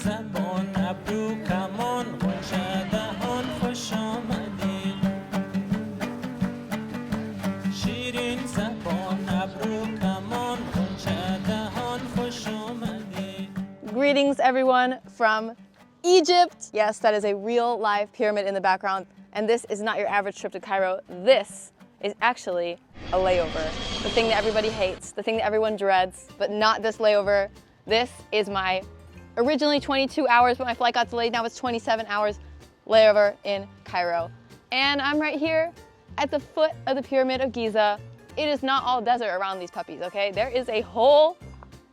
زبان ابرو کمان غنچه دهان خوش آمدی شیرین زبان ابرو کمان غنچه دهان خوش آمدی. Greetings everyone from Egypt. Yes, that is a real live pyramid in the background. And this is not your average trip to Cairo. This is actually a layover. The thing that everybody hates, the thing that everyone dreads, but not this layover. This is my originally 22 hours, but my flight got delayed. Now it's 27 hours layover in Cairo. And I'm right here at the foot of the Pyramid of Giza. It is not all desert around these puppies, okay? There is a whole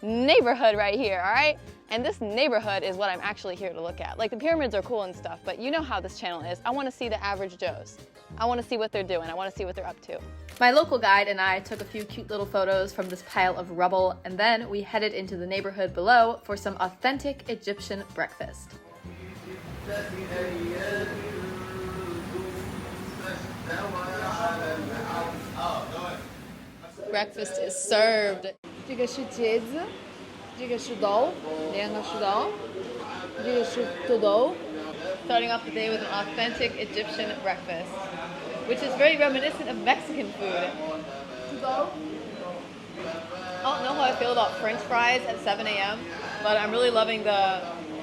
neighborhood right here, all right? And this neighborhood is what I'm actually here to look at. Like, the pyramids are cool and stuff, but you know how this channel is. I want to see the average Joes. I want to see what they're doing. I want to see what they're up to. My local guide and I took a few cute little photos from this pile of rubble, and then we headed into the neighborhood below for some authentic Egyptian breakfast. Breakfast is served. 这个是茄子，这个是豆，两个是豆，这个是土豆。 Starting off the day with an authentic Egyptian breakfast, which is very reminiscent of Mexican food. I don't know how I feel about French fries at 7 a.m., but I'm really loving the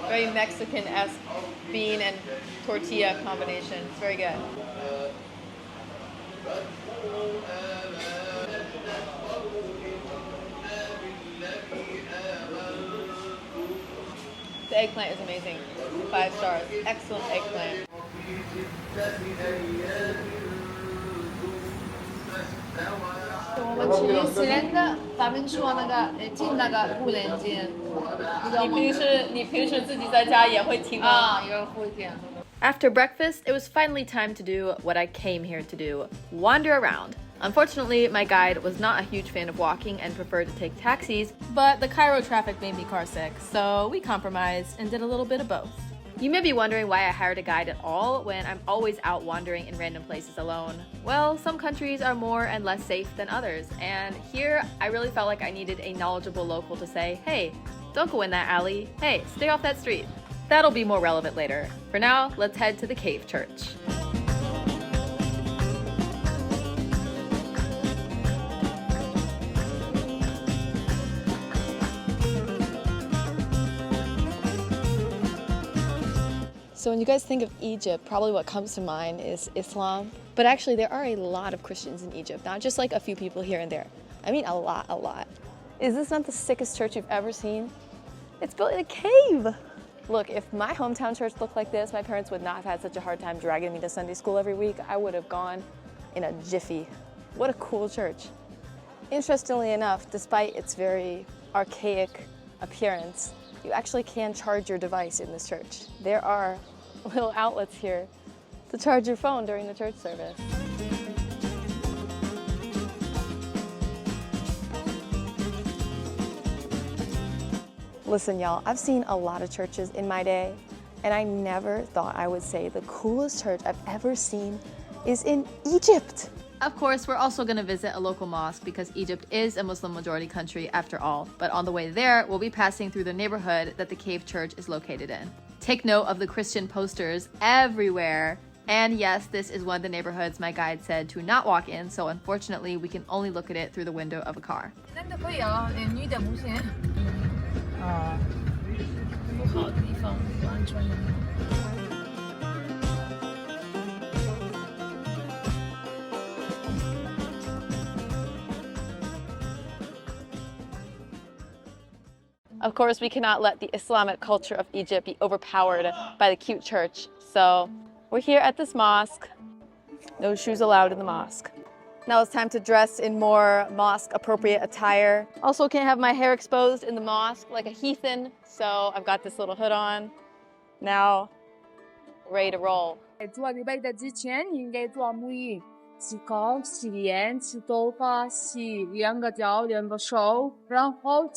very Mexican-esque bean and tortilla combination. It's very good. The eggplant is amazing. 5 stars. Excellent eggplant. After breakfast, it was finally time to do what I came here to do, wander around. Unfortunately, my guide was not a huge fan of walking and preferred to take taxis, but the Cairo traffic made me carsick, so we compromised and did a little bit of both. You may be wondering why I hired a guide at all when I'm always out wandering in random places alone. Well, some countries are more and less safe than others, and here I really felt like I needed a knowledgeable local to say, hey, don't go in that alley, hey, stay off that street. That'll be more relevant later. For now, let's head to the cave church. So when you guys think of Egypt, probably what comes to mind is Islam. But actually, there are a lot of Christians in Egypt, not just like a few people here and there. I mean, a lot. Is this not the sickest church you've ever seen? It's built in a cave. Look, if my hometown church looked like this, my parents would not have had such a hard time dragging me to Sunday school every week. I would have gone in a jiffy. What a cool church. Interestingly enough, despite its very archaic appearance, you actually can charge your device in this church. There are little outlets here to charge your phone during the church service. Listen, y'all, I've seen a lot of churches in my day, and I never thought I would say the coolest church I've ever seen is in Egypt. Of course, we're also going to visit a local mosque because Egypt is a Muslim majority country after all. But on the way there, we'll be passing through the neighborhood that the cave church is located in. Take note of the Christian posters everywhere. And yes, this is one of the neighborhoods my guide said to not walk in, so unfortunately, we can only look at it through the window of a car. Of course, we cannot let the Islamic culture of Egypt be overpowered by the cute church. So we're here at this mosque. No shoes allowed in the mosque. Now it's time to dress in more mosque appropriate attire. Also can't have my hair exposed in the mosque like a heathen. So I've got this little hood on. Now, ready to roll. 做礼拜的之前，你应该做沐浴。洗头、洗脸、洗头发、洗两个脚、两个手，然后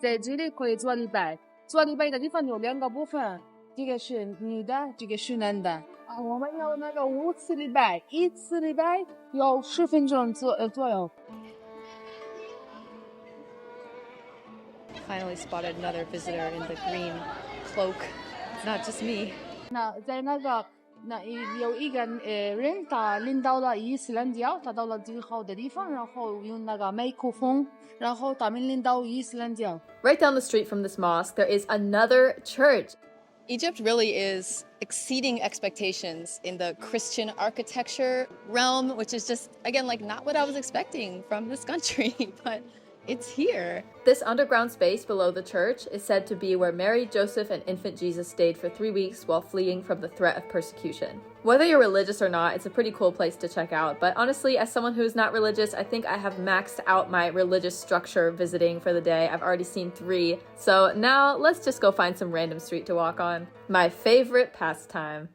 在这里可以做礼拜。做礼拜的地方有两个部分，这个是女的，这个是男的。我们有那个5次礼拜，一次礼拜有10分钟左右。Finally spotted another visitor in the green cloak. It's not just me. 有一个人他领导了伊斯兰教，他到了最好的地方，然后用那个麦克风，然后他们领导伊斯兰教。Right down the street from this mosque, there is another church. Egypt really is exceeding expectations in the Christian architecture realm, which is just, again, like not what I was expecting from this country, but it's here. This underground space below the church is said to be where Mary, Joseph, and infant Jesus stayed for 3 weeks while fleeing from the threat of persecution. Whether you're religious or not, it's a pretty cool place to check out, but honestly, as someone who's not religious, I think I have maxed out my religious structure visiting for the day. I've already seen 3, so now let's just go find some random street to walk on. My favorite pastime.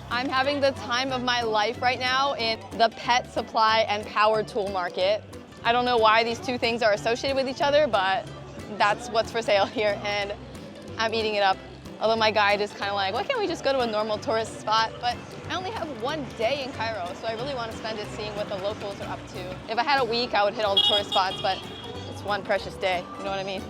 I'm having the time of my life right now in the pet supply and power tool market. I don't know why these two things are associated with each other, but that's what's for sale here, and I'm eating it up. Although my guide is kind of like, why can't we just go to a normal tourist spot? But I only have 1 day in Cairo, so I really want to spend it seeing what the locals are up to. If I had a week, I would hit all the tourist spots, but it's one precious day, you know what I mean?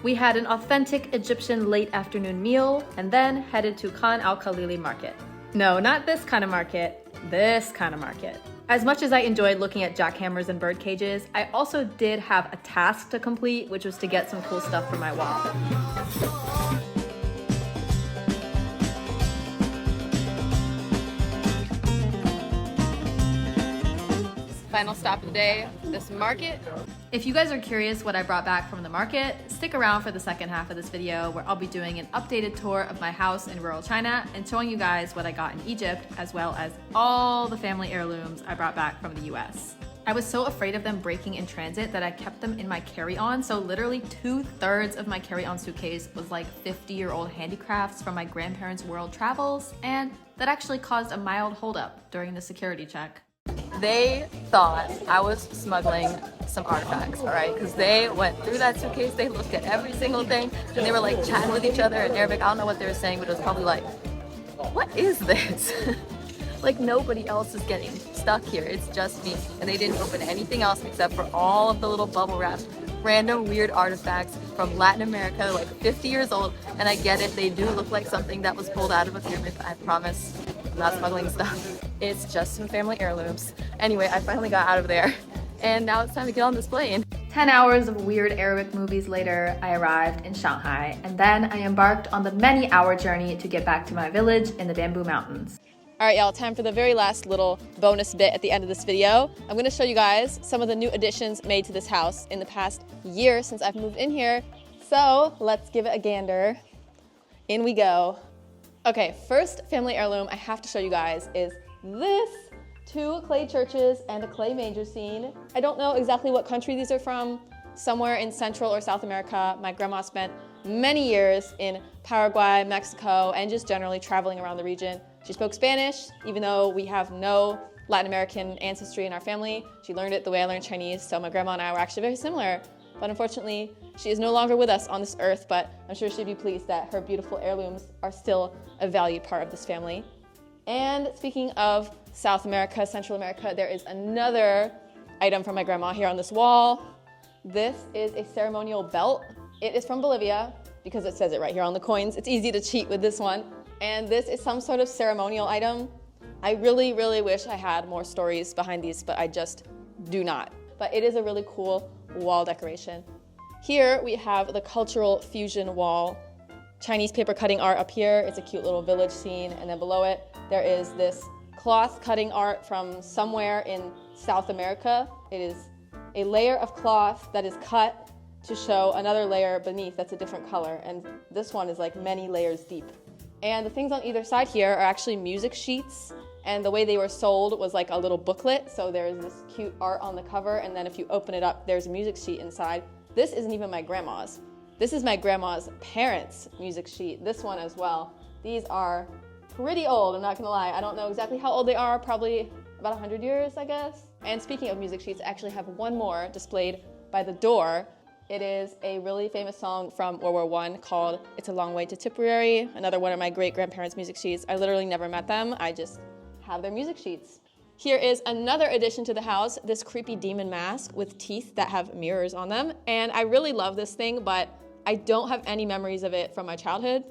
We had an authentic Egyptian late afternoon meal and then headed to Khan al-Khalili market. No, not this kind of market, this kind of market. As much as I enjoyed looking at jackhammers and bird cages, I also did have a task to complete, which was to get some cool stuff for my wall. Final stop of the day, this market. If you guys are curious what I brought back from the market, stick around for the second half of this video where I'll be doing an updated tour of my house in rural China and showing you guys what I got in Egypt, as well as all the family heirlooms I brought back from the US. I was so afraid of them breaking in transit that I kept them in my carry-on, so literally 2/3 of my carry-on suitcase was like 50-year-old handicrafts from my grandparents' world travels, and that actually caused a mild holdup during the security check. They thought I was smuggling some artifacts, all right? Because they went through that suitcase, they looked at every single thing, and they were like chatting with each other in Arabic. I don't know what they were saying, but it was probably like, what is this? Like nobody else is getting stuck here, it's just me. And they didn't open anything else except for all of the little bubble wraps, random weird artifacts from Latin America, like 50 years old. And I get it, they do look like something that was pulled out of a pyramid, I promise. I'm not smuggling stuff. It's just some family heirlooms. Anyway, I finally got out of there, and now it's time to get on this plane. 10 hours of weird Arabic movies later, I arrived in Shanghai, and then I embarked on the many-hour journey to get back to my village in the Bamboo Mountains. All right, y'all, time for the very last little bonus bit at the end of this video. I'm gonna show you guys some of the new additions made to this house in the past year since I've moved in here. So let's give it a gander. In we go. Okay, first family heirloom I have to show you guys is this. 2 clay churches and a clay manger scene. I don't know exactly what country these are from, somewhere in Central or South America. My grandma spent many years in Paraguay, Mexico, and just generally traveling around the region. She spoke Spanish, even though we have no Latin American ancestry in our family. She learned it the way I learned Chinese, so my grandma and I were actually very similar. But unfortunately, she is no longer with us on this earth, but I'm sure she'd be pleased that her beautiful heirlooms are still a valued part of this family. And speaking of South America, Central America, there is another item from my grandma here on this wall. This is a ceremonial belt. It is from Bolivia because it says it right here on the coins. It's easy to cheat with this one. And this is some sort of ceremonial item. I really, really wish I had more stories behind these, but I just do not. But it is a really cool wall decoration. Here we have the cultural fusion wall. Chinese paper cutting art up here. It's a cute little village scene. And then below it, there is this cloth cutting art from somewhere in South America. It is a layer of cloth that is cut to show another layer beneath that's a different color. And this one is like many layers deep. And the things on either side here are actually music sheets. And the way they were sold was like a little booklet. So there's this cute art on the cover, and then if you open it up, there's a music sheet inside. This isn't even my grandma's. This is my grandma's parents' music sheet, this one as well. These are pretty old, I'm not gonna lie. I don't know exactly how old they are, probably about 100 years, I guess. And speaking of music sheets, I actually have one more displayed by the door. It is a really famous song from World War I called It's a Long Way to Tipperary, another one of my great-grandparents' music sheets. I literally never met them, I just have their music sheets. Here is another addition to the house, this creepy demon mask with teeth that have mirrors on them. And I really love this thing, but I don't have any memories of it from my childhood.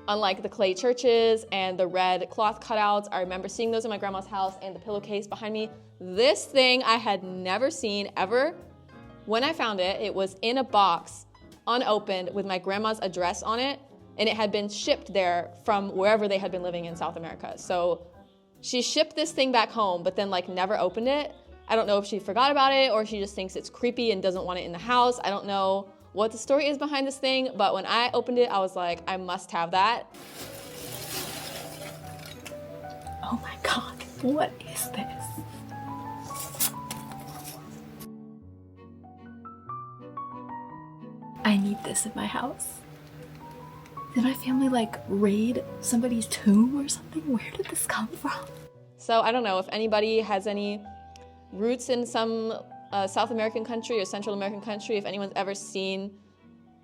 Unlike the clay churches and the red cloth cutouts, I remember seeing those in my grandma's house, and the pillowcase behind me. This thing I had never seen ever. When I found it, it was in a box, unopened, with my grandma's address on it, and it had been shipped there from wherever they had been living in South America. So she shipped this thing back home, but then like never opened it. I don't know if she forgot about it or she just thinks it's creepy and doesn't want it in the house. I don't know what the story is behind this thing, but when I opened it, I was like, I must have that. Oh my God, what is this? I need this in my house. Did my family like raid somebody's tomb or something? Where did this come from? So I don't know if anybody has any roots in some South American country or Central American country. If anyone's ever seen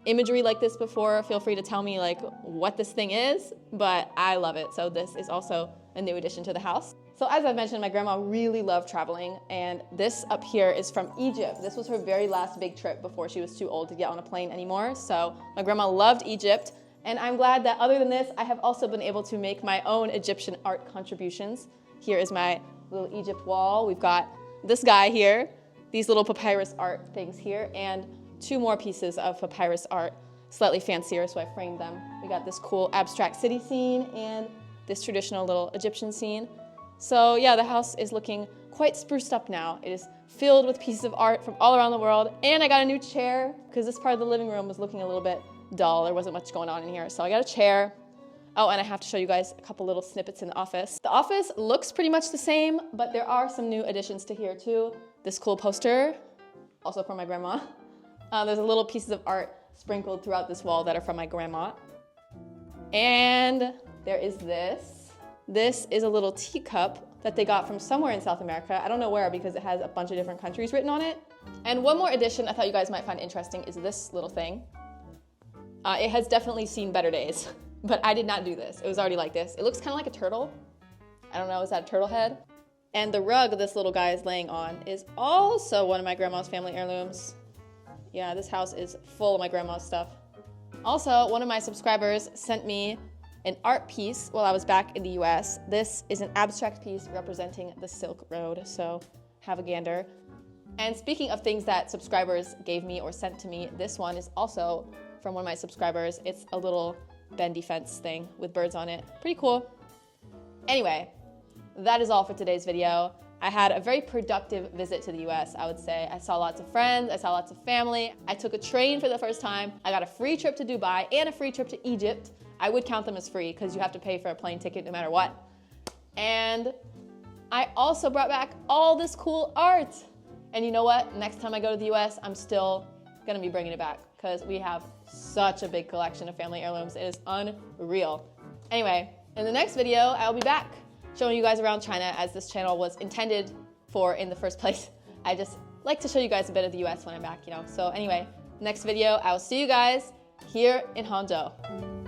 imagery like this before, feel free to tell me like what this thing is, but I love it. So this is also a new addition to the house. So as I've mentioned, my grandma really loved traveling, and this up here is from Egypt. This was her very last big trip before she was too old to get on a plane anymore. So my grandma loved Egypt, and I'm glad that other than this, I have also been able to make my own Egyptian art contributions. Here is my little Egypt wall. We've got this guy here, these little papyrus art things here, and two more pieces of papyrus art, slightly fancier, so I framed them. We got this cool abstract city scene and this traditional little Egyptian scene. So yeah, the house is looking quite spruced up now. It is filled with pieces of art from all around the world, and I got a new chair because this part of the living room was looking a little bit dull. There wasn't much going on in here, so I got a chair. Oh, and I have to show you guys a couple little snippets in the office. The office looks pretty much the same, but there are some new additions to here too. This cool poster, also from my grandma. There's a little pieces of art sprinkled throughout this wall that are from my grandma. And there is this. This is a little teacup that they got from somewhere in South America. I don't know where because it has a bunch of different countries written on it. And one more addition I thought you guys might find interesting is this little thing. It has definitely seen better days, but I did not do this. It was already like this. It looks kind of like a turtle. I don't know, is that a turtle head? And the rug this little guy is laying on is also one of my grandma's family heirlooms. Yeah, this house is full of my grandma's stuff. Also, one of my subscribers sent me an art piece while I was back in the US. This is an abstract piece representing the Silk Road, so have a gander. And speaking of things that subscribers gave me or sent to me, this one is also from one of my subscribers. It's a little bendy fence thing with birds on it. Pretty cool. Anyway, that is all for today's video. I had a very productive visit to the US, I would say. I saw lots of friends, I saw lots of family. I took a train for the first time. I got a free trip to Dubai and a free trip to Egypt. I would count them as free because you have to pay for a plane ticket no matter what. And I also brought back all this cool art. And you know what? Next time I go to the US, I'm still gonna be bringing it back because we have such a big collection of family heirlooms. It is unreal. Anyway, in the next video, I'll be back showing you guys around China as this channel was intended for in the first place. I just like to show you guys a bit of the US when I'm back, you know. So anyway, next video, I will see you guys here in Hangzhou.